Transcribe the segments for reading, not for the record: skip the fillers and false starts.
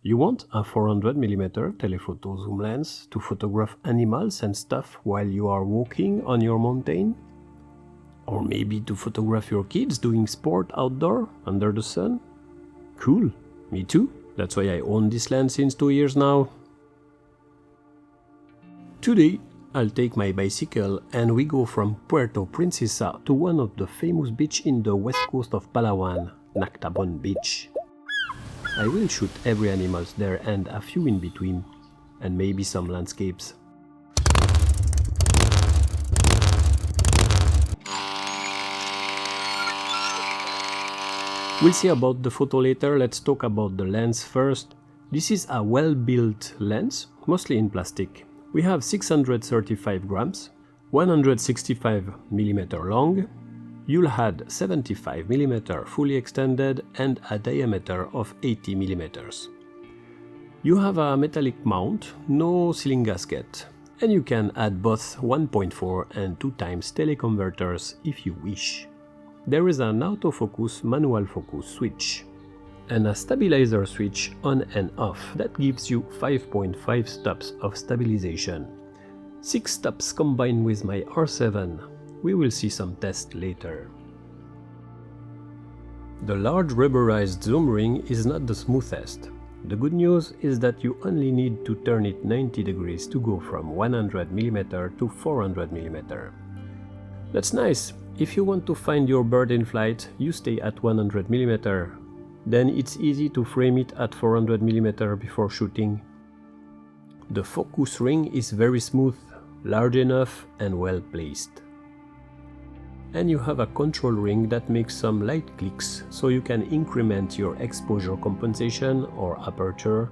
You want a 400mm telephoto zoom lens to photograph animals and stuff while you are walking on your mountain? Or maybe to photograph your kids doing sport outdoor under the sun? Cool, me too. That's why I own this lens since 2 years now. Today, I'll take my bicycle and we go from Puerto Princesa to one of the famous beaches in the west coast of Palawan, Nagtabon Beach. I will shoot every animals there and a few in between, and maybe some landscapes. We'll see about the photo later, let's talk about the lens first. This is a well-built lens, mostly in plastic. We have 635 grams, 165mm long, you'll had 75mm fully extended and a diameter of 80mm. You have a metallic mount, no sealing gasket, and you can add both 1.4 and 2 times teleconverters if you wish. There is an autofocus manual focus switch and a stabilizer switch on and off that gives you 5.5 stops of stabilization. 6 stops combined with my R7. We will see some tests later. The large rubberized zoom ring is not the smoothest. The good news is that you only need to turn it 90 degrees to go from 100mm to 400mm. That's nice. If you want to find your bird in flight, you stay at 100mm. Then it's easy to frame it at 400mm before shooting. The focus ring is very smooth, large enough and well placed. And you have a control ring that makes some light clicks so you can increment your exposure compensation or aperture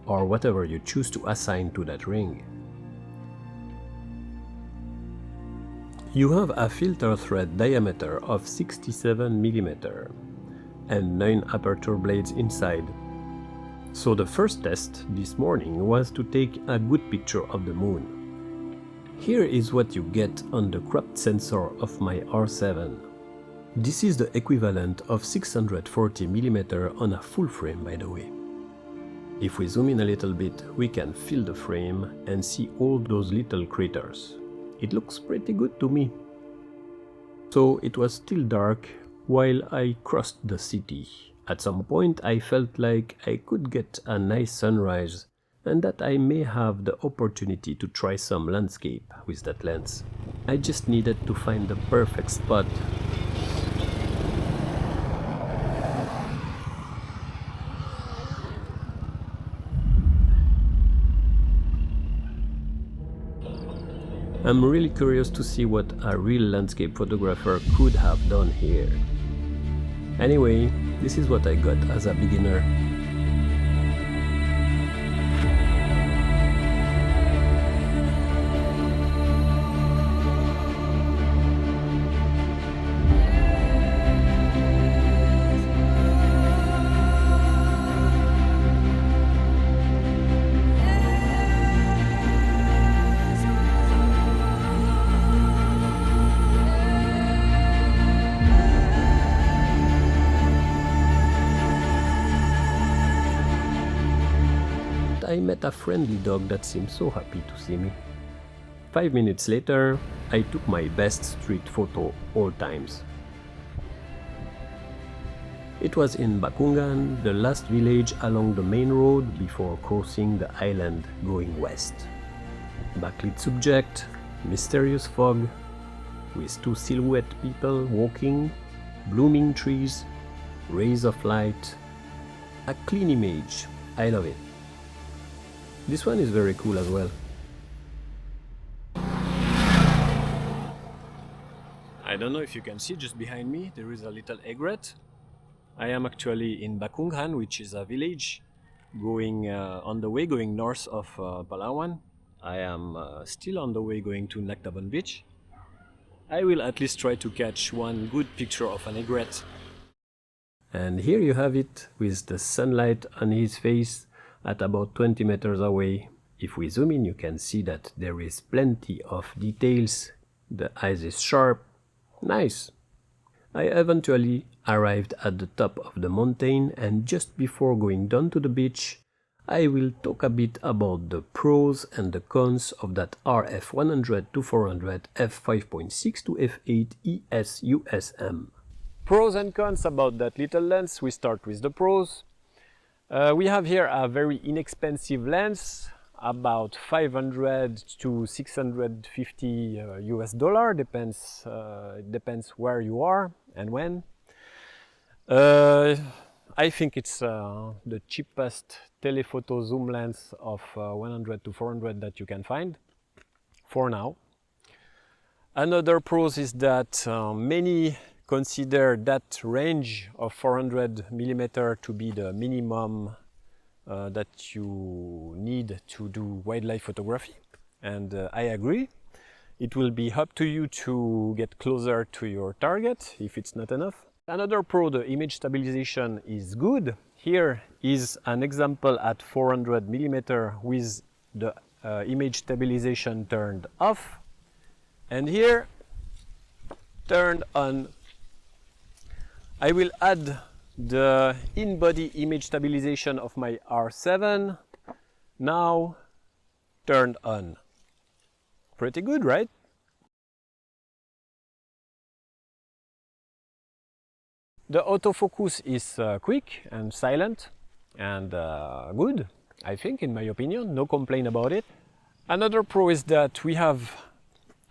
or whatever you choose to assign to that ring. You have a filter thread diameter of 67mm and 9 aperture blades inside. So the first test this morning was to take a good picture of the moon. Here is what you get on the cropped sensor of my R7. This is the equivalent of 640mm on a full frame, by the way. If we zoom in a little bit, we can feel the frame and see all those little craters. It looks pretty good to me. So it was still dark while I crossed the city. At some point I felt like I could get a nice sunrise and that I may have the opportunity to try some landscape with that lens. I just needed to find the perfect spot. I'm really curious to see what a real landscape photographer could have done here. Anyway, this is what I got as a beginner. I met a friendly dog that seemed so happy to see me. 5 minutes later, I took my best street photo all times. It was in Bakungan, the last village along the main road before crossing the island going west. Backlit subject, mysterious fog, with 2 silhouette people walking, blooming trees, rays of light. A clean image, I love it. This one is very cool as well. I don't know if you can see just behind me, there is a little egret. I am actually in Bakungan, which is a village going on the way going north of Palawan. I am still on the way going to Nagtabon Beach. I will at least try to catch one good picture of an egret. And here you have it with the sunlight on his face at about 20 meters away. If we zoom in, you can see that there is plenty of details. The eyes is sharp. Nice. I eventually arrived at the top of the mountain, and just before going down to the beach, I will talk a bit about the pros and the cons of that RF100-400 F5.6-8 IS USM. Pros and cons about that little lens. We start with the pros. We have here a very inexpensive lens, about 500 to 650 US dollar, it depends where you are and when. I think it's the cheapest telephoto zoom lens of 100 to 400 that you can find for now. Another pros is that many consider that range of 400mm to be the minimum that you need to do wildlife photography, and I agree. It will be up to you to get closer to your target if it's not enough. Another pro, the image stabilization is good. Here is an example at 400mm with the image stabilization turned off, and here turned on. I will add the in-body image stabilization of my R7, now turned on. Pretty good, right? The autofocus is quick and silent and good, I think, in my opinion, no complaint about it. Another pro is that we have,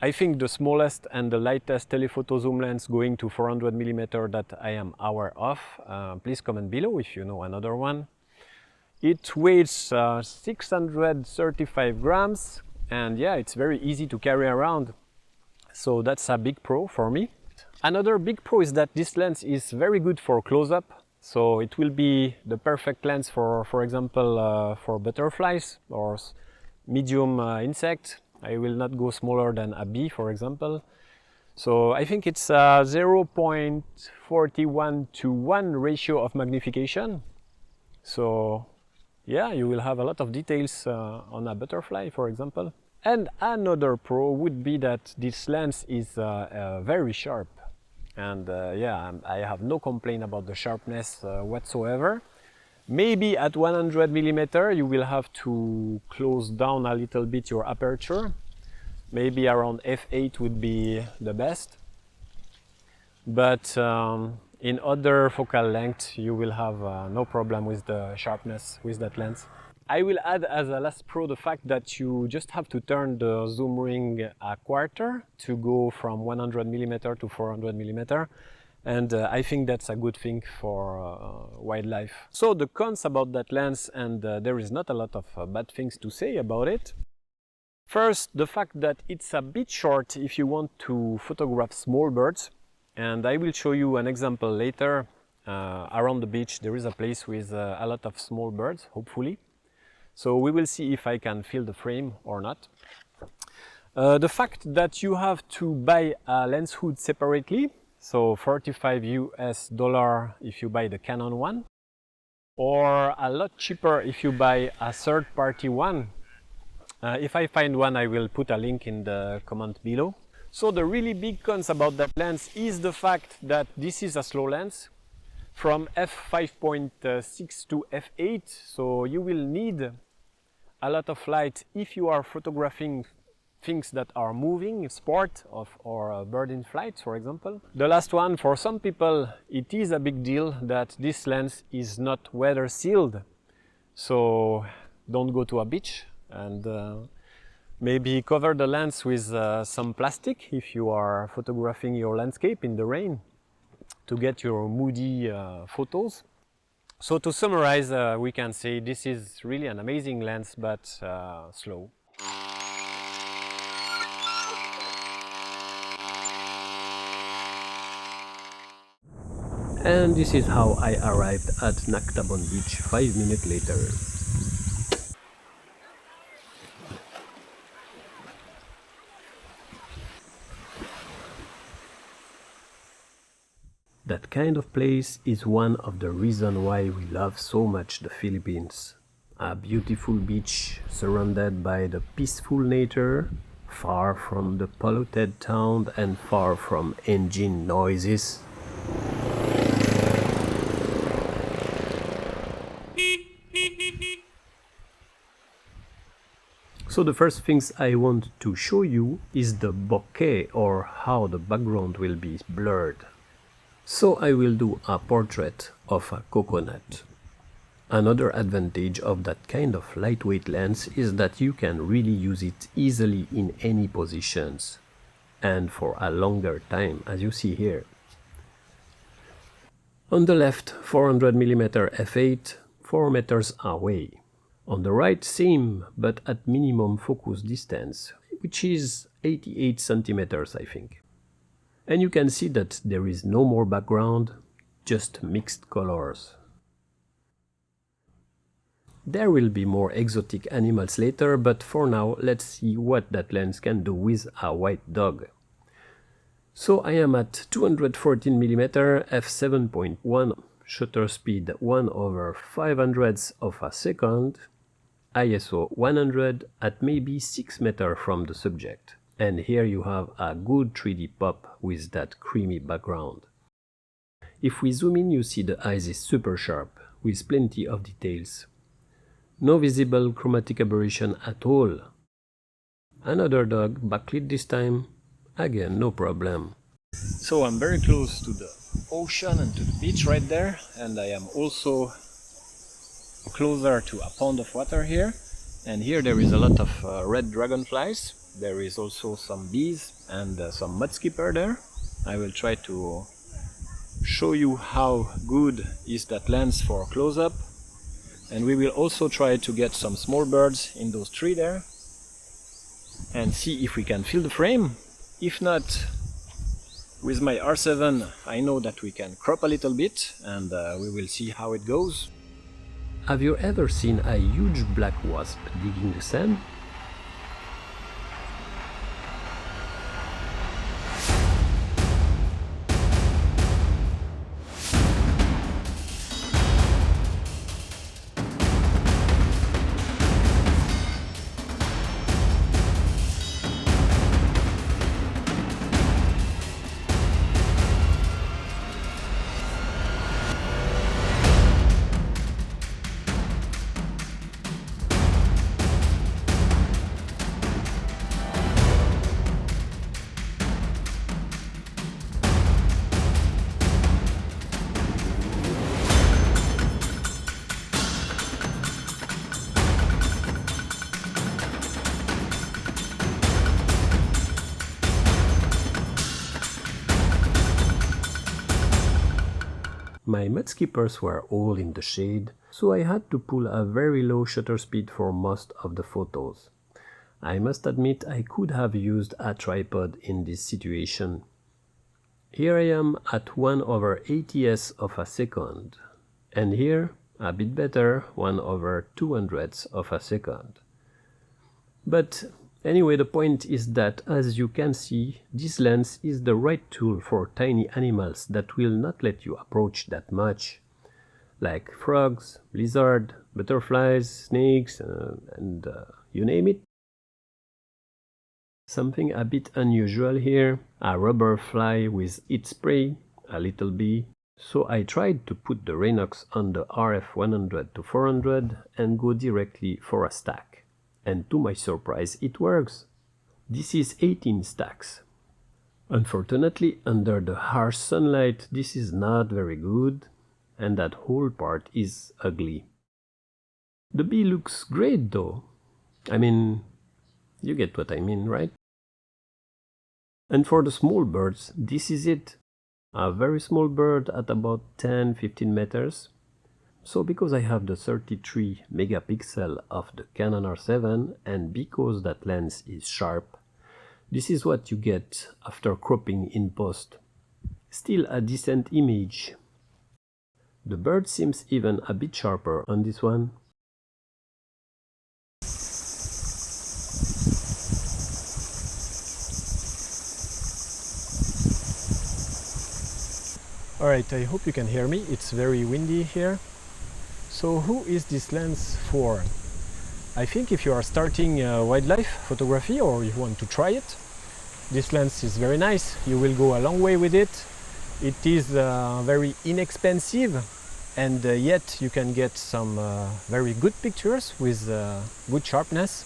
I think, the smallest and the lightest telephoto zoom lens going to 400mm that I am aware of. Please comment below if you know another one. It weighs 635 grams, and yeah, it's very easy to carry around. So that's a big pro for me. Another big pro is that this lens is very good for close-up. So it will be the perfect lens for example, for butterflies or medium insects. I will not go smaller than a bee, for example. So I think it's a 0.41 to 1 ratio of magnification. So yeah, you will have a lot of details on a butterfly, for example. And another pro would be that this lens is very sharp. And yeah, I have no complaint about the sharpness whatsoever. Maybe at 100mm you will have to close down a little bit your aperture. Maybe around f8 would be the best. But in other focal length you will have no problem with the sharpness with that lens. I will add as a last pro the fact that you just have to turn the zoom ring a quarter to go from 100mm to 400mm. And I think that's a good thing for wildlife. So the cons about that lens, and there is not a lot of bad things to say about it. First, the fact that it's a bit short if you want to photograph small birds. And I will show you an example later. Around the beach there is a place with a lot of small birds, hopefully. So we will see if I can fill the frame or not. The fact that you have to buy a lens hood separately, so $45 US if you buy the Canon one, or a lot cheaper if you buy a third-party one. If I find one, I will put a link in the comment below. So the really big cons about that lens is the fact that this is a slow lens from f5.6 to f8, so you will need a lot of light if you are photographing things that are moving, sport or bird in flight, for example. The last one, for some people it is a big deal that this lens is not weather sealed, so don't go to a beach and maybe cover the lens with some plastic if you are photographing your landscape in the rain to get your moody photos. So to summarize, we can say this is really an amazing lens, but slow. And this is how I arrived at Nagtabon Beach 5 minutes later. That kind of place is one of the reasons why we love so much the Philippines. A beautiful beach surrounded by the peaceful nature, far from the polluted town and far from engine noises. So the first things I want to show you is the bokeh, or how the background will be blurred. So I will do a portrait of a coconut. Another advantage of that kind of lightweight lens is that you can really use it easily in any positions and for a longer time, as you see here. On the left, 400mm f8, 4 meters away. On the right, same, but at minimum focus distance, which is 88 centimeters, I think. And you can see that there is no more background, just mixed colors. There will be more exotic animals later, but for now, let's see what that lens can do with a white dog. So I am at 214mm f7.1, shutter speed 1/500th of a second, ISO 100 at maybe 6 meters from the subject. And here you have a good 3D pop with that creamy background. If we zoom in, you see the eyes is super sharp, with plenty of details. No visible chromatic aberration at all. Another dog, backlit this time. Again, no problem. So I'm very close to the ocean and to the beach right there, and I am also closer to a pond of water here. And here there is a lot of red dragonflies. There is also some bees and some mudskipper there. I will try to show you how good is that lens for close-up. And we will also try to get some small birds in those trees there and see if we can fill the frame. If not, with my R7 I know that we can crop a little bit, and we will see how it goes. Have you ever seen a huge black wasp digging the sand? My mudskippers were all in the shade, so I had to pull a very low shutter speed for most of the photos. I must admit I could have used a tripod in this situation. Here I am at 1/80th of a second, and here a bit better, 1/200th of a second. But anyway, the point is that, as you can see, this lens is the right tool for tiny animals that will not let you approach that much, like frogs, lizards, butterflies, snakes, and you name it. Something a bit unusual here, a rubber fly with its prey, a little bee. So I tried to put the Raynox on the RF100-400 and go directly for a stack. And to my surprise, it works. This is 18 stacks. Unfortunately, under the harsh sunlight, this is not very good, and that whole part is ugly. The bee looks great though. I mean, you get what I mean, right? And for the small birds, this is it. A very small bird at about 10-15 meters. So because I have the 33 megapixel of the Canon R7 and because that lens is sharp, this is what you get after cropping in post. Still a decent image. The bird seems even a bit sharper on this one. Alright, I hope you can hear me. It's very windy here. So who is this lens for? I think if you are starting wildlife photography or you want to try it, this lens is very nice. You will go a long way with it. It is very inexpensive, and yet you can get some very good pictures with good sharpness.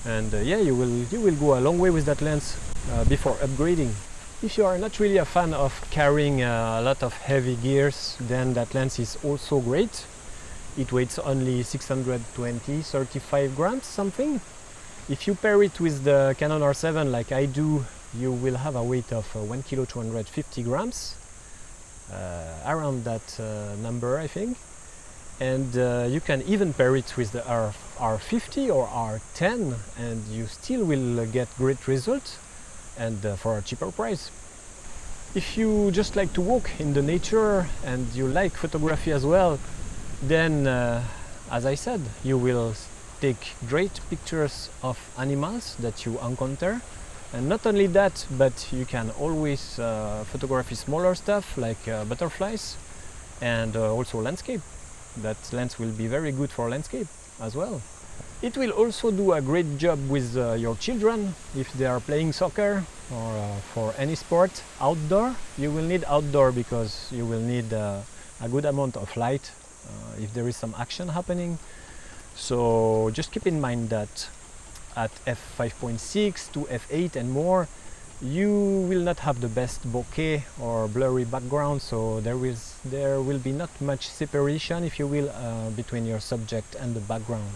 and yeah, you will go a long way with that lens before upgrading. If you are not really a fan of carrying a lot of heavy gears, then that lens is also great. It weighs only 620, 35 grams something. If you pair it with the Canon R7 like I do, you will have a weight of 1 kilo 250 grams, around that number I think. And you can even pair it with the R50 or R10 and you still will get great results, and for a cheaper price. If you just like to walk in the nature and you like photography as well, then as I said, you will take great pictures of animals that you encounter. And not only that, but you can always photograph smaller stuff like butterflies and also landscape. That lens will be very good for landscape as well. It will also do a great job with your children if they are playing soccer or for any sport. Outdoor, you will need outdoor because you will need a good amount of light if there is some action happening. So just keep in mind that at f5.6 to f8 and more, you will not have the best bokeh or blurry background, so there will be not much separation, if you will, between your subject and the background.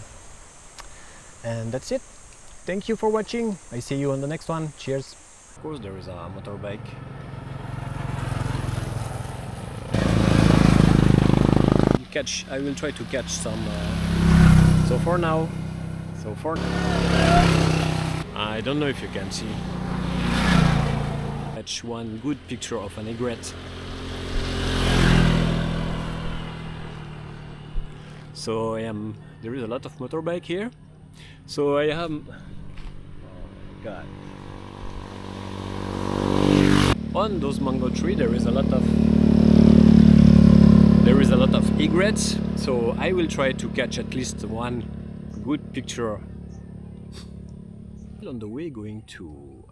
And that's it. Thank you for watching. I see you on the next one. Cheers. Of course there is a motorbike. I will try to catch some. So for now, I don't know if you can see. Catch one good picture of an egret. So there is a lot of motorbike here. So I am, oh God. On those mango tree there is a lot of egrets. So I will try to catch at least one good picture. On the way going to...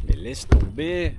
Mais laisse tomber.